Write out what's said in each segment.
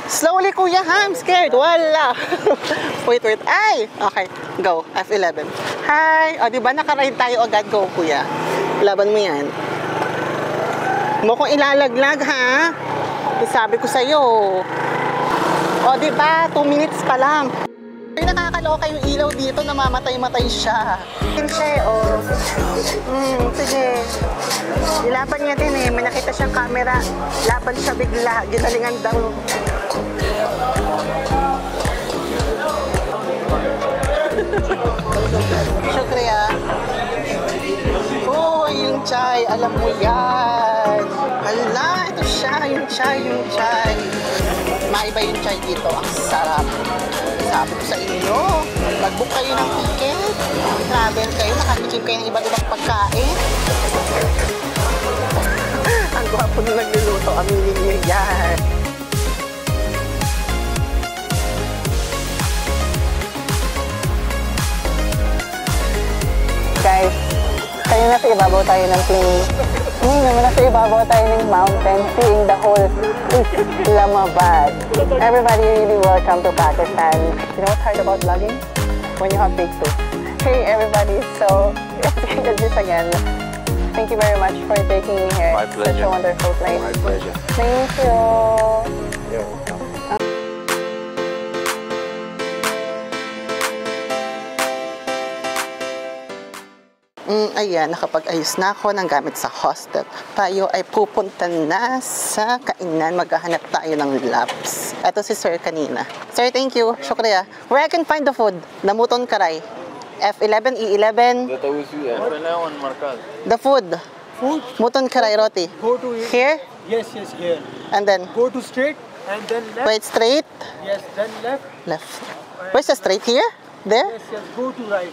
Slowly, kuya, ha? I'm scared. Wala. Wait. Ay! Okay, go. F11. Hi! O, diba nakaride tayo agad? Go, kuya. Laban mo yan. Mo kong ilalaglag, ha? Sabi ko sa'yo. O, diba? 2 minutes pa lang. Ay, nakakaloka yung ilaw dito. Namamatay-matay siya. Siya, o. Sige. Ilaban niya din, eh. May nakita siyang camera. Laban siya bigla. Ginalingan daw. Shukriya. Oh, yung chai. Alam mo yan. Hala, ito siya. Yung chai. Maiba yung chai dito. Ang sarap. Sabi ko sa inyo, mag-book kayo ng ticket. Travel kayo. Nakatikim kayo ng iba't ibang pagkain. Ang gwapo na nagluluto. Aminin niyo yan. Guys, kayo na sa ibabaw tayo ng plane. Naman nasa ibabaw tayo ng mountain, seeing the whole Islamabad. Everybody really welcome to Pakistan. You know what's hard about vlogging? When you have big soup. Hey everybody, so let's get this again. Thank you very much for taking me here. My pleasure. Such a wonderful place. My pleasure. Thank you. You're welcome. Ayan, nakapag-ayos na ako ng gamit sa hostel. Tayo ay pupunta na sa kainan. Maghahanap tayo ng laps. Ito si Sir kanina. Sir, thank you. Shukriya. Where I can find the food? Namuton Karay. F11, E11. The food. Food? Muton Karay roti. Go to it. Here? Yes, here. And then? Go to straight and then left. Wait, straight? Yes, then left. Left. Where's the straight? Here? There? Yes, go to right.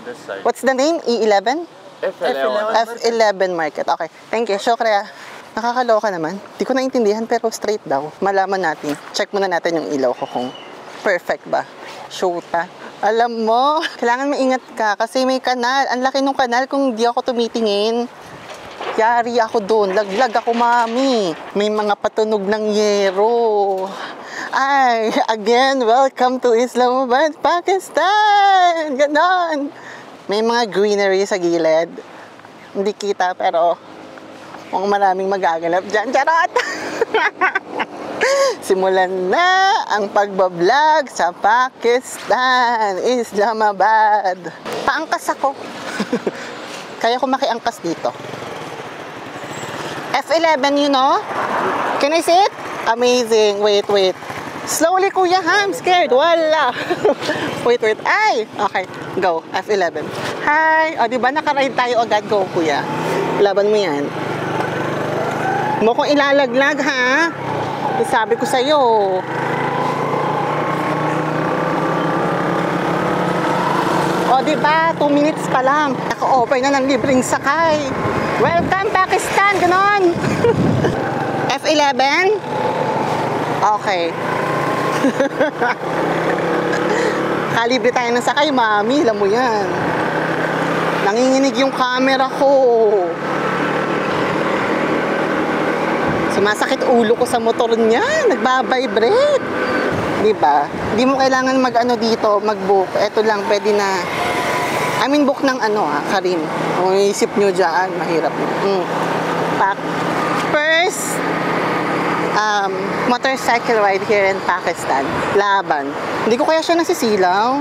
This side. What's the name? E11? F11. F11 Market. Okay. Thank you. Shukriya. Nakakaloka naman. Di ko naintindihan pero straight daw. Malaman natin. Check muna natin yung ilaw ko kung perfect ba. Shoota. Alam mo, kailangan maingat ka kasi may kanal. Ang laki ng kanal kung di ako tumitingin. Yari ako doon. Laglag ako, mami. May mga patunog ng yero. Ay, again, welcome to Islamabad, Pakistan. Ganon. May mga greenery sa gilid. Hindi kita pero mukhang maraming magaganap dyan. Charot! Simulan na ang pagbablog sa Pakistan, Islamabad. Paangkas ako. Kaya ko makiangkas dito. F11, you know? Can I see it? Amazing. Wait. Slowly, kuya, ha? I'm scared. Wala. Wait. Ay! Okay, go. F11. Hi! O, diba nakaride tayo agad? Go, kuya. Laban mo yan. Mo kong ilalaglag, ha? Sabi ko sa'yo. O, diba? 2 minutes pa lang. Naka-offer na ng libreng sakay. Welcome, Pakistan! Ganon! F11? Okay. Kalibre tayo ng sakay, mami. Alam mo yan. Nanginginig yung camera ko. Sumasakit ulo ko sa motor niya. Nagbabibrate. Diba? Hindi mo kailangan mag-ano dito, mag-book. Ito lang, pwede na. I mean, book ng Karim. Kung isip nyo dyan, mahirap. First, motorcycle ride here in Pakistan. Laban. Hindi ko kaya siya nasisilaw.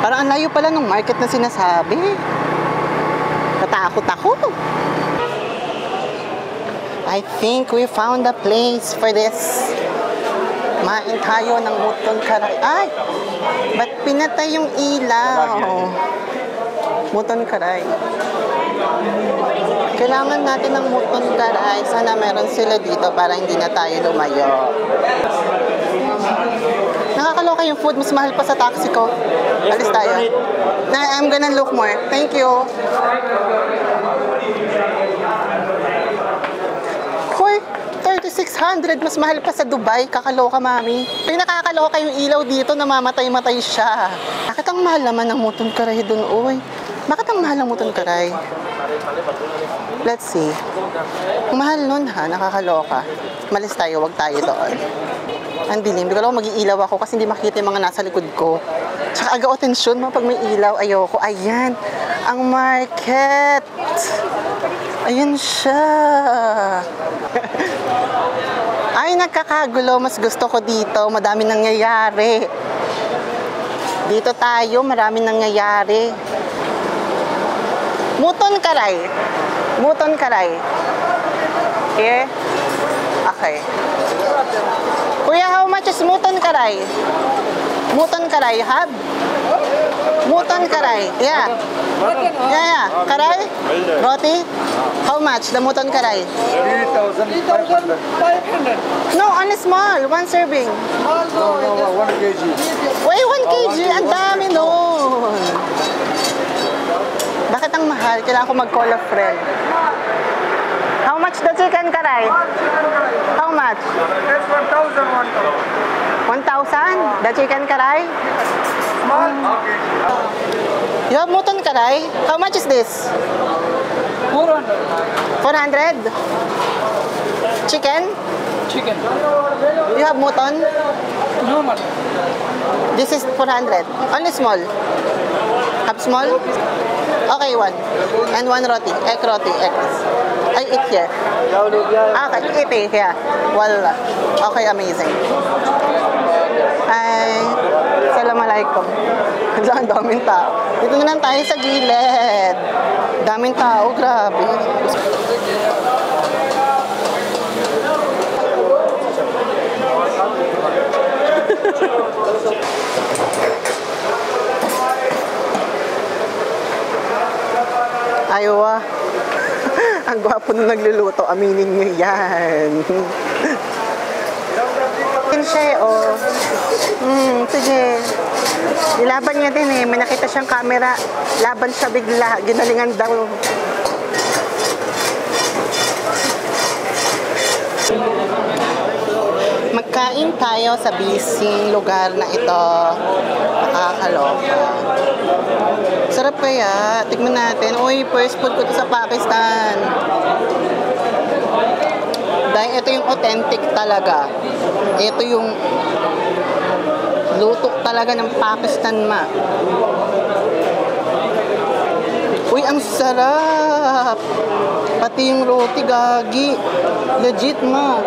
Parang ang layo pala ng market na sinasabi. Natakot ako. I think we found a place for this. Main tayo ng Muton Karay. Ay! Ba't pinatay yung ilaw? Muton Karay. Kailangan natin ng Muton Karay. Sana meron sila dito para hindi na tayo lumayo. Nakakaloka yung food. Mas mahal pa sa taxi ko. Alis tayo. I'm gonna look more. Thank you. Hoy! 3,600. Mas mahal pa sa Dubai. Kakaloka, mami. Ay, nakakaloka yung ilaw dito. Namamatay-matay siya. Bakit ang mahal naman ng Muton Karay doon, oy? Bakit ang mahal ng Muton Karay? Let's see. Ang mahal nun ha, nakakaloka. Malis tayo, wag tayo doon. Ang dilim, hindi ko alam kung mag-iilaw ako kasi hindi makikita yung mga nasa likod ko. Tsaka aga o tensyon mo pag may ilaw, ayoko. Ayan, ang market. Ayan siya. Ay, nagkakagulo. Mas gusto ko dito. Madami nangyayari. Dito tayo, marami nangyayari. Muton karay. Muton karay. Here? Okay. Kuya, how much is muton karay? Muton karay, you have? Muton karay. Yeah. Yeah. Karay? Roti? How much? The muton karay? 3,500. No, only small. One serving. No, 1 kg. Wait, 1 kg. Ang dami nun. Bakit ang mahal? Kailangan ko mag-call a friend. How much the chicken karay? How much? It's 1,000. 1,000? The chicken karay? Small? You have muton karay? How much is this? 400. 400? Chicken? Chicken. You have muton? Normal. This is 400. Only small. Half small? Okay, one. And one roti. Egg roti. Eggs. I eat here. Okay, eat here. Wala. Okay, amazing. Hi. Assalamualaikum. Ang daming tao. Dito na lang tayo sa gilid. Daming tao, grabe. Ayaw ah. Ang gwapo nung nagluluto. Aminin nyo yan. Yun siya eh, oh. Sige. Nilaban niya din eh. May nakita siyang camera. Laban siya bigla. Ginalingan daw. Magkain tayo sa busy lugar na ito. Nakakaloka. Sarap kaya. Tikman natin. Uy, first food ko to sa Pakistan. Dahil ito yung authentic talaga. Ito yung luto talaga ng Pakistan, ma. Uy, ang sarap. Pati yung roti, gagi. Legit, ma.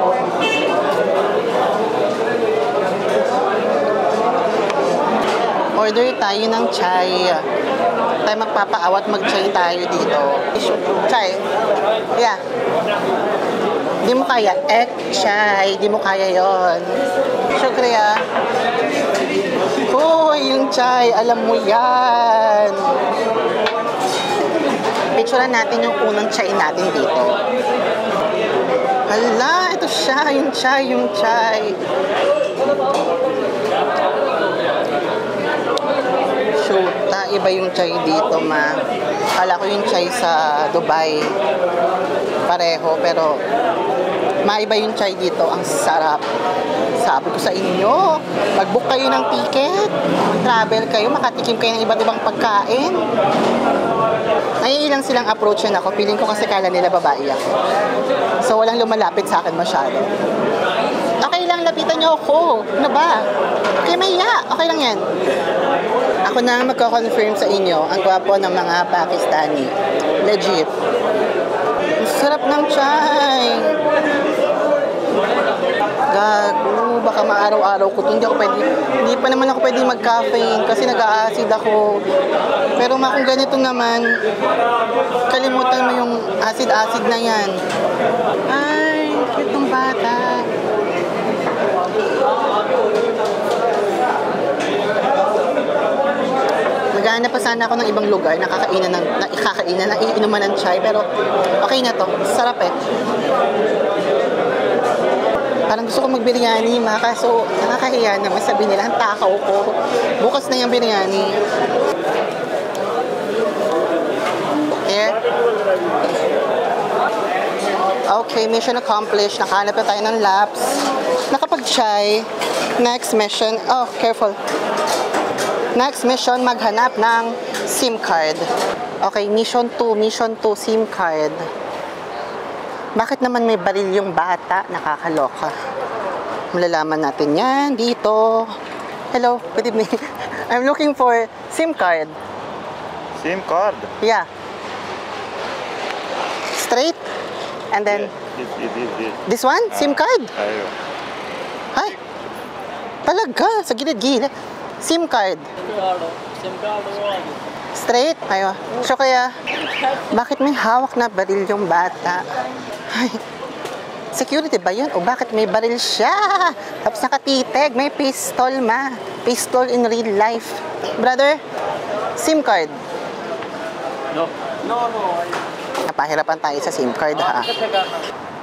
Order tayo ng chai. Tayo magpapaawat, mag-chai tayo dito. Chai. Yeah. Di mo kaya. Egg chai. Di mo kaya yon. Shukriya. Uy, yung chai. Alam mo yan. Picturean natin yung unang chai natin dito. Hala, ito siya. Yung chai, yung chai. Shoota, iba yung chai dito, ma. Kala ko yung chai sa Dubai. Pareho, pero maiba yung chai dito. Ang sarap. Sabi ko sa inyo, mag-book kayo ng ticket, travel kayo, makatikim kayo ng iba't ibang pagkain. Naiilang silang approachin ako. Feeling ko kasi kala nila babae ako. So, walang lumalapit sa akin masyado. Okay lang, lapitan niyo ako. Ano ba? Okay, maya. Okay lang yan. Ako na magko-confirm sa inyo, ang gwapo ng mga Pakistani. Legit. Ang sarap ng chai. Gago, baka maaraw-araw ko ito. Hindi pa naman ako pwede mag-caffeine kasi nag-a-acid ako. Pero kung ganito naman, kalimutan mo yung acid-acid na yan. Ay, cute ng bata. Naghahanap pa sana ako ng ibang lugar na iinuman ng chai, pero okay na to. Sarap eh. Parang gusto ko mag-biryani, ma, kaso nakakahiya naman, sabi nila, ang takaw ko. Bukas na yung biryani. Yeah. Okay, mission accomplished. Nakahanap na tayo ng laps. Nakapag-chai. Next mission. Oh, careful. Next mission, maghanap ng SIM card. Okay, mission 2, SIM card. Bakit naman may baril yung bata? Nakakaloka. Malalaman natin yan dito. Hello, good evening. I'm looking for SIM card. SIM card. Yeah. Straight? And then, this one? SIM card? Ayun. Ay, talaga, sa gilid-gilid. SIM card. Straight? Ayo. So kaya, bakit may hawak na baril yung bata? Ay, security ba yun? O bakit may baril siya? Tapos nakatitig, may pistol Pistol in real life. Brother, SIM card. No. Napahirapan tayo sa SIM card ha.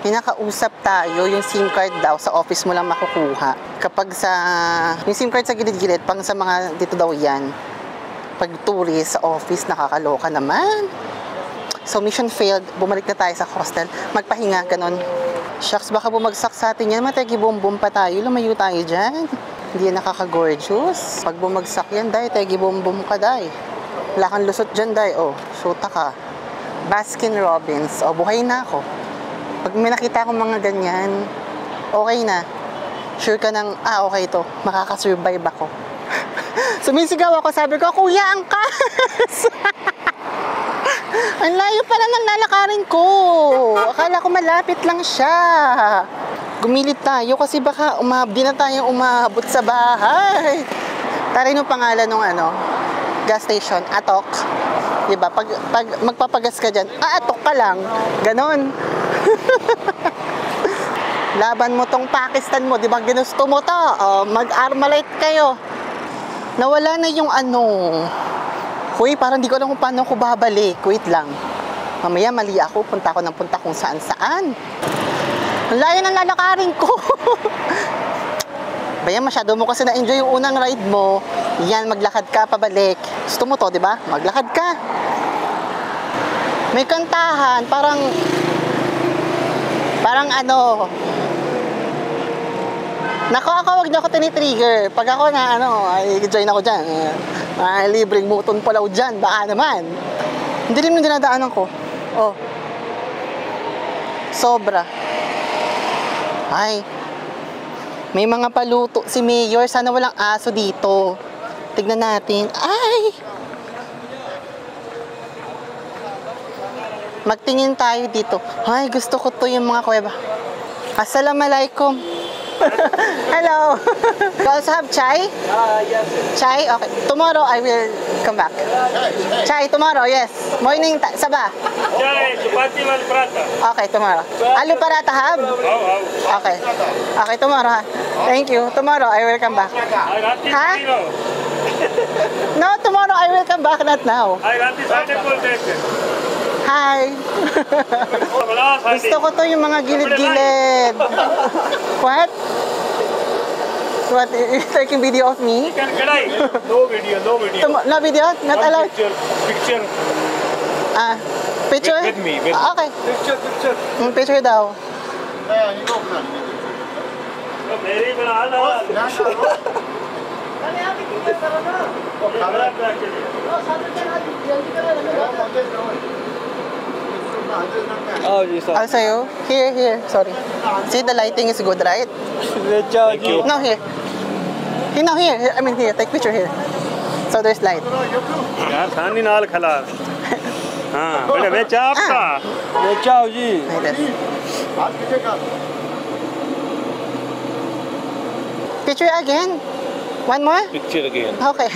Pinakausap tayo, yung SIM card daw sa office mo lang makukuha. Kapag yung SIM card sa gilid-gilid, pang sa mga dito daw yan. Pag tourist sa office, nakakaloka naman. So mission failed, bumalik na tayo sa hostel. Magpahinga, ganun. Shucks, baka bumagsak sa atin yan. Mategi bum-bum pa tayo, lumayo tayo dyan. Hindi yan nakaka-gorgeous. Pag bumagsak yan, day, tegi bum-bum ka, day. Wala kang lusot dyan, day. Oh, shoota ka. Baskin Robbins. Oh, buhay na ako. Pag may nakita akong mga ganyan, okay na. Sure ka ng, okay to. Makakasurvive ako. Sumisigaw ako, sabi ko, Kuya, angkas! Ang layo pala ng lalakarin ko. Akala ko malapit lang siya. Gumilit tayo kasi baka di na tayo umabot sa bahay. Taray nung pangalan ng gas station, Atok. Diba? Pag magpapagas ka dyan, Atok ka lang. Ganon. Laban mo tong Pakistan mo, diba ginusto mo to? Mag-Armalite kayo. Nawala na yung Uy, parang di ko alam kung paano ako babalik. Wait lang. Mamaya mali ako. Punta ako ng punta kung saan-saan. Ang layo ng lalakarin ko. Bayan, masyado mo kasi na-enjoy yung unang ride mo. Yan, maglakad ka pabalik. Gusto mo to, di ba? Maglakad ka. May kantahan. Parang Nako, wag niyo ako tinitrigger. Pag ako na, ay join ako dyan. Libreng muton palaw dyan. Baka naman. Hindi rin yung dinadaanan ko. Oh. Sobra. Ay. May mga paluto si Mayor. Sana walang aso dito. Tignan natin. Ay! Magtingin tayo dito. Ay, gusto ko to yung mga kuweba. Assalamualaikum. Hello. You also have chai? Yes. Chai? Okay. Tomorrow I will come back. Chai tomorrow, yes. Morning, Sabah. Chai, chapati wal paratha. Okay, tomorrow. Alu paratha have? Okay. Okay, tomorrow. Thank you. Tomorrow I will come back. Ha? No, tomorrow I will come back, not now. Hi. Gusto ko to yung mga gilid-gilid. What? What? You're taking video of me? No video, no video. No video? Not allowed? Picture. Picture? With me, with me. Okay. Picture. Picture daw. Meri bana hala. I'll say you. Here. Sorry. See, the lighting is good, right? Thank you. No, here. No, here. I mean, here. Take picture here. So there's light. यार सानी नाल खला. हाँ, बड़े बेचा आपका. बेचा जी. Like this. Picture again. One more? Picture again. Okay.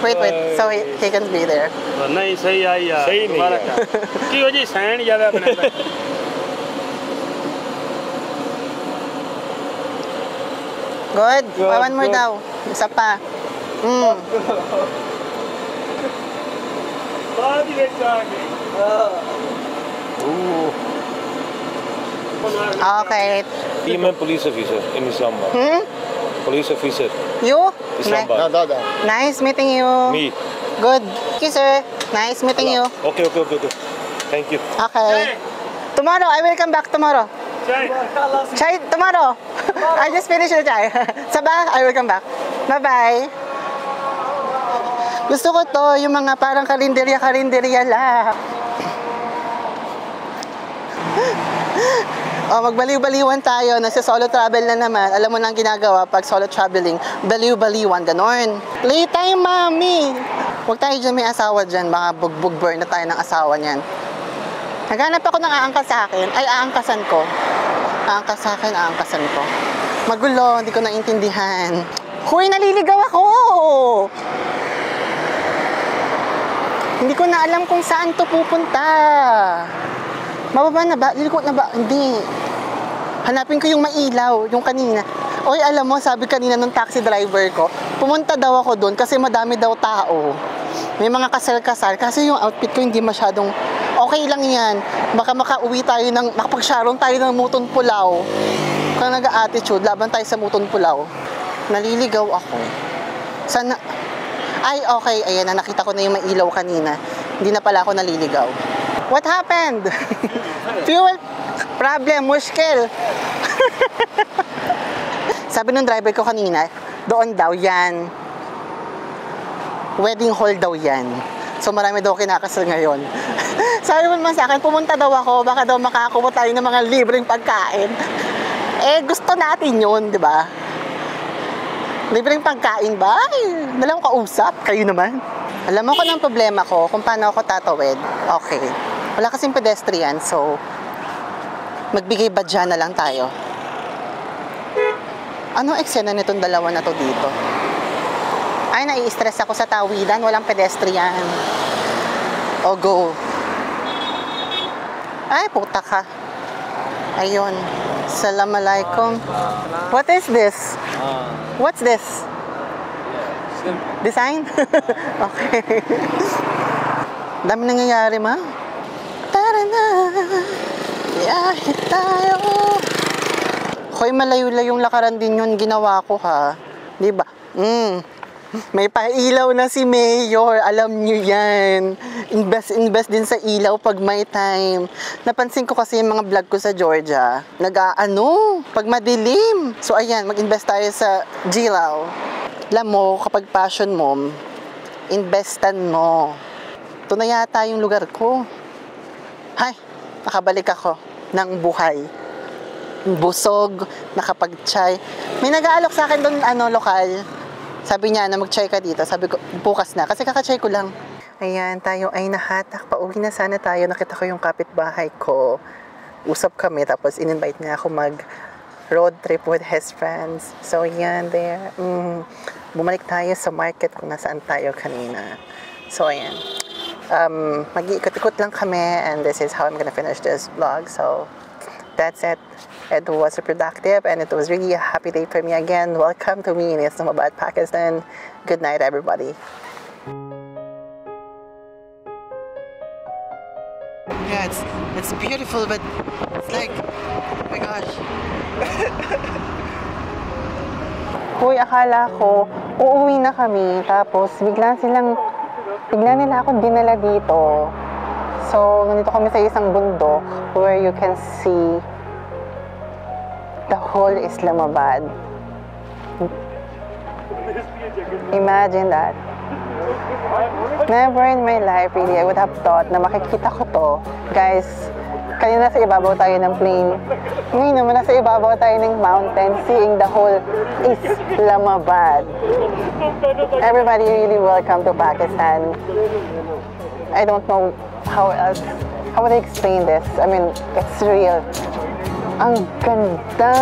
Wait. So he can be there. नहीं सही आई यार. सही नहीं यार. क्यों जी सैंड ज़्यादा बनाता. Good. One more daw. Isa pa. बाद ही बेचा आगे. Okay. I'm a police officer in Islamabad. Police officer, You? Islamabad. Nice meeting you. Me. Good. Thank you, sir. Nice meeting you. Okay. Thank you. Okay. Tomorrow, I will come back tomorrow. Chai tomorrow. I just finished the chai. Sabah, I will come back. Bye-bye. Gusto ko to, yung mga parang karinderya lang. Magbaliw-baliwan tayo. Nasa solo travel na naman. Alam mo na ang ginagawa pag solo traveling. Baliw-baliwan, ganon. Playtime, mami! Huwag tayo dyan may asawa dyan. Baka bugbog-burn na tayo ng asawa niyan. Naghanap ako ng aangkas sa akin. Ay, aangkasan ko. Aangkas sa akin, aangkasan ko. Magulo, hindi ko naintindihan. Huy, naliligaw ako! Hindi ko na alam kung saan to pupunta. Mababa na ba? Liliko na ba? Hindi. Hanapin ko yung mailaw, yung kanina. Oy, alam mo, sabi kanina nung taxi driver ko, pumunta daw ako doon kasi madami daw tao. May mga kasal-kasal. Kasi yung outfit ko hindi masyadong okay lang yan. Baka makauwi tayo ng, makapag-sharon tayo ng Muton Pulao. Kung nag-attitude, laban tayo sa Muton Pulao. Naliligaw ako. Sana, ay okay, ayan na, nakita ko na yung mailaw kanina. Hindi na pala ako naliligaw. What happened? Fuel problem, mushkil. Sabi nung driver ko kanina, doon daw yan. Wedding hall daw yan. So marami daw kinakasal ngayon. Sabi mo naman sa akin, pumunta daw ako, baka daw makakuha tayo ng mga libreng pagkain. Eh, gusto natin yun, di ba? Libreng pagkain ba? Ay, dalawang kausap, kayo naman. Alam mo kung ang problema ko, kung paano ako tatawid. Okay. Wala kasing pedestrian, so magbigay badya na lang tayo. Anong eksena nitong dalawa na to dito? Ay, nai-stress ako sa tawidan, walang pedestrian. O, go. Ay, puta ka. Ayun. Assalamualaikum. What is this? What's this? Design? Okay. Dami nangyayari, ma. Tara na, biyahe tayo. Hoy, malayo-layong lakaran din yun ginawa ko, ha? Diba? May pailaw na si Mayor. Alam nyo yan. Invest din sa ilaw pag may time. Napansin ko kasi yung mga vlog ko sa Georgia. Pag madilim. So, ayan, mag-invest tayo sa Gilaw. Alam mo, kapag passion mo, investan mo. Ito na yata yung lugar ko. Hay, nakabalik ako ng buhay. Busog, nakapag-chai. May nag-aalok sa akin doon, lokal. Sabi niya na mag-chai ka dito. Sabi ko, bukas na. Kasi kaka-chai ko lang. Ayan, tayo ay nahatak. Pauwi na sana tayo. Nakita ko yung kapitbahay ko. Usap kami. Tapos in-invite niya ako mag-road trip with his friends. So, ayan, there. Bumalik tayo sa market kung nasaan tayo kanina. So, ayan. Mag-iikot-ikot lang kami. And this is how I'm gonna finish this vlog. So, that's it. It was productive and it was really a happy day for me again. Welcome to me in Islamabad, Pakistan. Good night, everybody. Yeah, it's beautiful, but it's like, oh my gosh. Hoy, akala ko, uuwi na kami, tapos bigla nila ako dinala dito. So, nandito kami sa isang bundok where you can see the whole Islamabad. Imagine that. Never in my life, really, I would have thought na makikita ko to. Guys, kanina nasa ibabaw tayo ng plane. Ngayon naman nasa ibabaw tayo ng mountain, seeing the whole Islamabad. Everybody really welcome to Pakistan. I don't know how would I explain this? I mean, it's real. Ang ganda!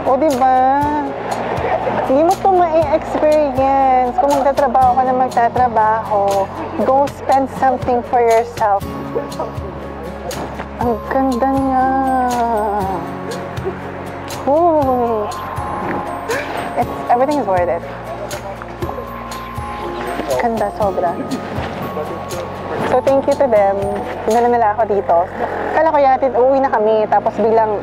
O, diba? Hindi mo ito ma-experience. Kung magtatrabaho ka na magtatrabaho, go spend something for yourself. Ang ganda niya! Ooh. Everything is worth it. Ganda, sobra. So, thank you to them. Pinala nila ako dito. Kala ko yatid, uuwi na kami. Tapos biglang,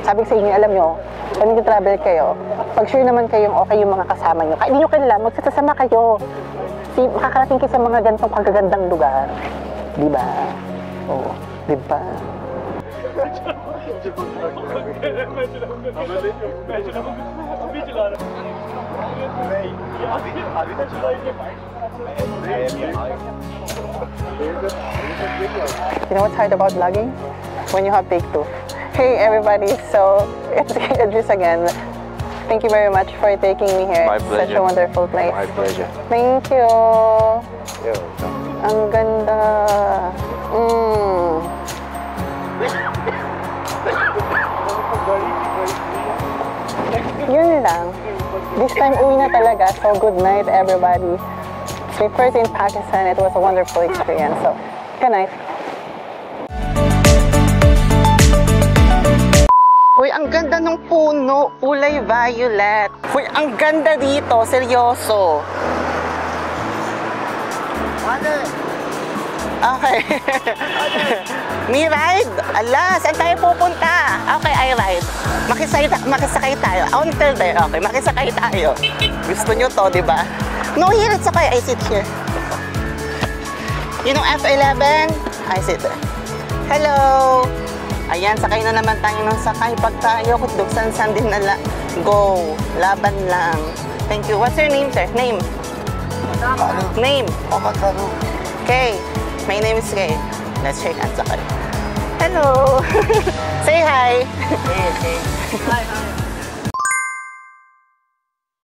sabi sa inyo, alam nyo, pag nag-travel kayo, pag sure naman kayong okay yung mga kasama nyo, kahit hindi nyo kilala, magsasama kayo. Makakarating kayo sa mga ganitong kagagandang lugar. Diba? Oo, diba? You know what's hard about vlogging? When you have take two. Hey everybody, so it's Idris again. Thank you very much for taking me here. My It's pleasure. such a wonderful place. My pleasure. Thank you. Yo, Ang ganda. Yun lang. This time uwi na talaga. So good night everybody. So first in Pakistan, it was a wonderful experience. So good night. Uy, ang ganda ng puno. Kulay violet. Uy, ang ganda dito. Seryoso. Okay. Me ride? Ala, saan tayo pupunta? Okay, I ride. Makisakay tayo. Until there, okay, makisakay tayo. Gusto nyo to, di ba? No, here, it's okay. I sit here. You know F11? I sit there. Hello! Ayan, sakay na naman tayo ng sakay. Pag tayo, kutduksan-san din na go. Laban lang. Thank you. What's your name, sir? Name? Name? Okay. My name is Kay. Let's shake hands, sakay. Hello! Say hi! Hey. Hi.